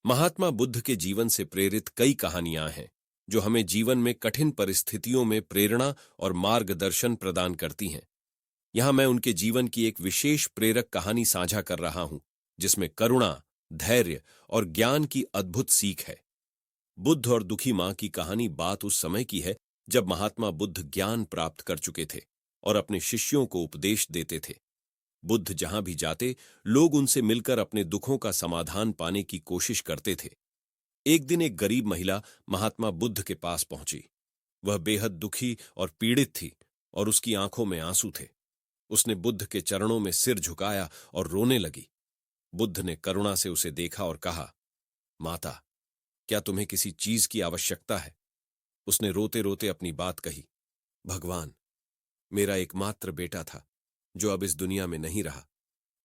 महात्मा बुद्ध के जीवन से प्रेरित कई कहानियां हैं जो हमें जीवन में कठिन परिस्थितियों में प्रेरणा और मार्गदर्शन प्रदान करती हैं। यहां मैं उनके जीवन की एक विशेष प्रेरक कहानी साझा कर रहा हूं, जिसमें करुणा, धैर्य और ज्ञान की अद्भुत सीख है। बुद्ध और दुखी मां की कहानी बात उस समय की है जब महात्मा बुद्ध ज्ञान प्राप्त कर चुके थे और अपने शिष्यों को उपदेश देते थे। बुद्ध जहां भी जाते, लोग उनसे मिलकर अपने दुखों का समाधान पाने की कोशिश करते थे। एक दिन एक गरीब महिला महात्मा बुद्ध के पास पहुंची। वह बेहद दुखी और पीड़ित थी और उसकी आंखों में आंसू थे। उसने बुद्ध के चरणों में सिर झुकाया और रोने लगी। बुद्ध ने करुणा से उसे देखा और कहा, माता, क्या तुम्हें किसी चीज की आवश्यकता है? उसने रोते रोते अपनी बात कही, भगवान, मेरा एकमात्र बेटा था जो अब इस दुनिया में नहीं रहा।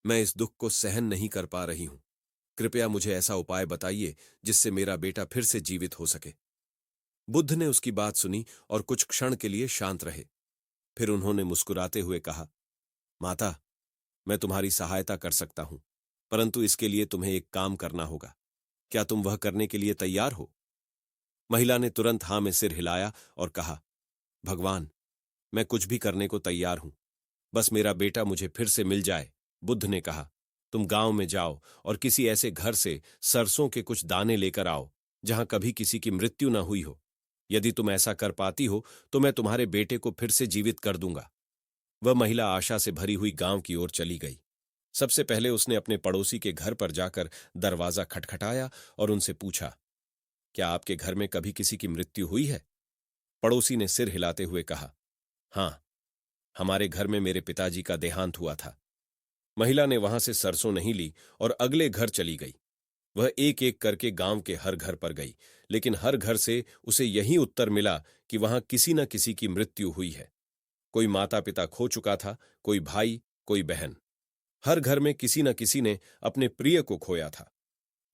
मैं इस दुख को सहन नहीं कर पा रही हूं। कृपया मुझे ऐसा उपाय बताइए जिससे मेरा बेटा फिर से जीवित हो सके। बुद्ध ने उसकी बात सुनी और कुछ क्षण के लिए शांत रहे। फिर उन्होंने मुस्कुराते हुए कहा, माता, मैं तुम्हारी सहायता कर सकता हूं, परंतु इसके लिए तुम्हें एक काम करना होगा। क्या तुम वह करने के लिए तैयार हो? महिला ने तुरंत हां में सिर हिलाया और कहा, भगवान, मैं कुछ भी करने को तैयार हूं, बस मेरा बेटा मुझे फिर से मिल जाए। बुद्ध ने कहा, तुम गांव में जाओ और किसी ऐसे घर से सरसों के कुछ दाने लेकर आओ जहां कभी किसी की मृत्यु न हुई हो। यदि तुम ऐसा कर पाती हो तो मैं तुम्हारे बेटे को फिर से जीवित कर दूंगा। वह महिला आशा से भरी हुई गांव की ओर चली गई। सबसे पहले उसने अपने पड़ोसी के घर पर जाकर दरवाजा खटखटाया और उनसे पूछा, क्या आपके घर में कभी किसी की मृत्यु हुई है? पड़ोसी ने सिर हिलाते हुए कहा, हां, हमारे घर में मेरे पिताजी का देहांत हुआ था। महिला ने वहां से सरसों नहीं ली और अगले घर चली गई। वह एक एक करके गांव के हर घर पर गई, लेकिन हर घर से उसे यही उत्तर मिला कि वहां किसी न किसी की मृत्यु हुई है। कोई माता पिता खो चुका था, कोई भाई, कोई बहन। हर घर में किसी न किसी ने अपने प्रिय को खोया था।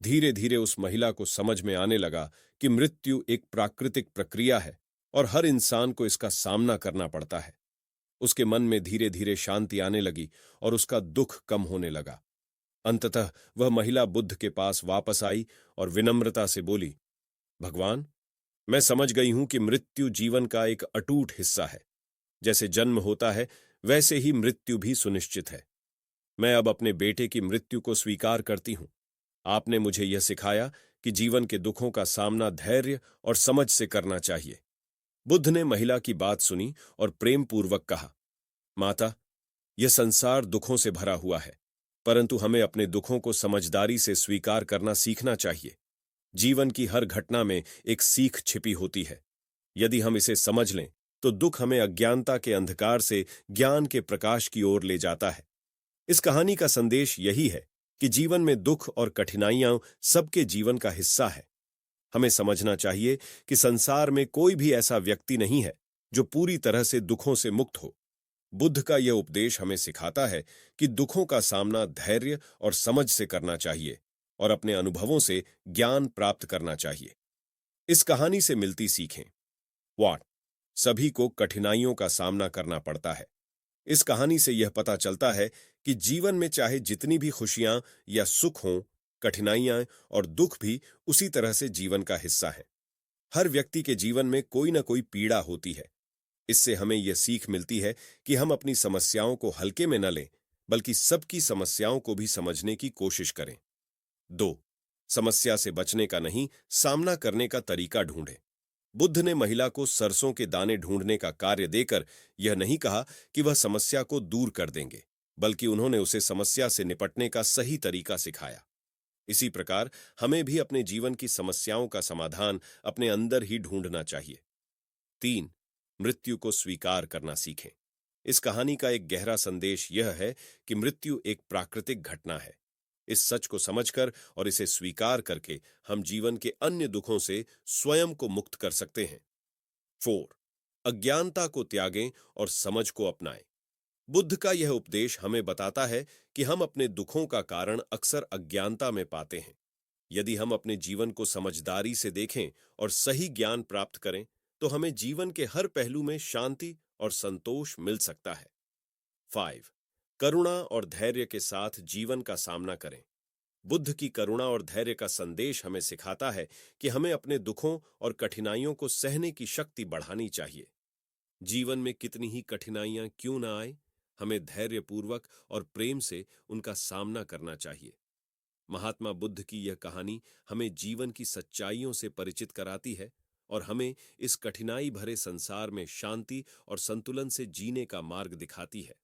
धीरे धीरे उस महिला को समझ में आने लगा कि मृत्यु एक प्राकृतिक प्रक्रिया है और हर इंसान को इसका सामना करना पड़ता है। उसके मन में धीरे धीरे शांति आने लगी और उसका दुख कम होने लगा। अंततः वह महिला बुद्ध के पास वापस आई और विनम्रता से बोली, भगवान, मैं समझ गई हूं कि मृत्यु जीवन का एक अटूट हिस्सा है। जैसे जन्म होता है, वैसे ही मृत्यु भी सुनिश्चित है। मैं अब अपने बेटे की मृत्यु को स्वीकार करती हूं। आपने मुझे यह सिखाया कि जीवन के दुखों का सामना धैर्य और समझ से करना चाहिए। बुद्ध ने महिला की बात सुनी और प्रेम पूर्वक कहा, माता, यह संसार दुखों से भरा हुआ है, परंतु हमें अपने दुखों को समझदारी से स्वीकार करना सीखना चाहिए। जीवन की हर घटना में एक सीख छिपी होती है। यदि हम इसे समझ लें तो दुख हमें अज्ञानता के अंधकार से ज्ञान के प्रकाश की ओर ले जाता है। इस कहानी का संदेश यही है कि जीवन में दुख और कठिनाइयां सबके जीवन का हिस्सा है। हमें समझना चाहिए कि संसार में कोई भी ऐसा व्यक्ति नहीं है जो पूरी तरह से दुखों से मुक्त हो। बुद्ध का यह उपदेश हमें सिखाता है कि दुखों का सामना धैर्य और समझ से करना चाहिए और अपने अनुभवों से ज्ञान प्राप्त करना चाहिए। इस कहानी से मिलती सीखें। व्हाट सभी को कठिनाइयों का सामना करना पड़ता है। इस कहानी से यह पता चलता है कि जीवन में चाहे जितनी भी खुशियां या सुख हों, कठिनाइयां और दुख भी उसी तरह से जीवन का हिस्सा हैं। हर व्यक्ति के जीवन में कोई ना कोई पीड़ा होती है। इससे हमें यह सीख मिलती है कि हम अपनी समस्याओं को हल्के में न लें, बल्कि सबकी समस्याओं को भी समझने की कोशिश करें। 2. समस्या से बचने का नहीं, सामना करने का तरीका ढूंढें। बुद्ध ने महिला को सरसों के दाने ढूंढने का कार्य देकर यह नहीं कहा कि वह समस्या को दूर कर देंगे, बल्कि उन्होंने उसे समस्या से निपटने का सही तरीका सिखाया। इसी प्रकार हमें भी अपने जीवन की समस्याओं का समाधान अपने अंदर ही ढूंढना चाहिए। 3. मृत्यु को स्वीकार करना सीखें। इस कहानी का एक गहरा संदेश यह है कि मृत्यु एक प्राकृतिक घटना है। इस सच को समझकर और इसे स्वीकार करके हम जीवन के अन्य दुखों से स्वयं को मुक्त कर सकते हैं। 4. अज्ञानता को त्यागें और समझ को अपनाएं। बुद्ध का यह उपदेश हमें बताता है कि हम अपने दुखों का कारण अक्सर अज्ञानता में पाते हैं। यदि हम अपने जीवन को समझदारी से देखें और सही ज्ञान प्राप्त करें, तो हमें जीवन के हर पहलू में शांति और संतोष मिल सकता है। 5. करुणा और धैर्य के साथ जीवन का सामना करें। बुद्ध की करुणा और धैर्य का संदेश हमें सिखाता है कि हमें अपने दुखों और कठिनाइयों को सहने की शक्ति बढ़ानी चाहिए। जीवन में कितनी ही कठिनाइयां क्यों ना आए, हमें धैर्यपूर्वक और प्रेम से उनका सामना करना चाहिए। महात्मा बुद्ध की यह कहानी हमें जीवन की सच्चाइयों से परिचित कराती है और हमें इस कठिनाई भरे संसार में शांति और संतुलन से जीने का मार्ग दिखाती है।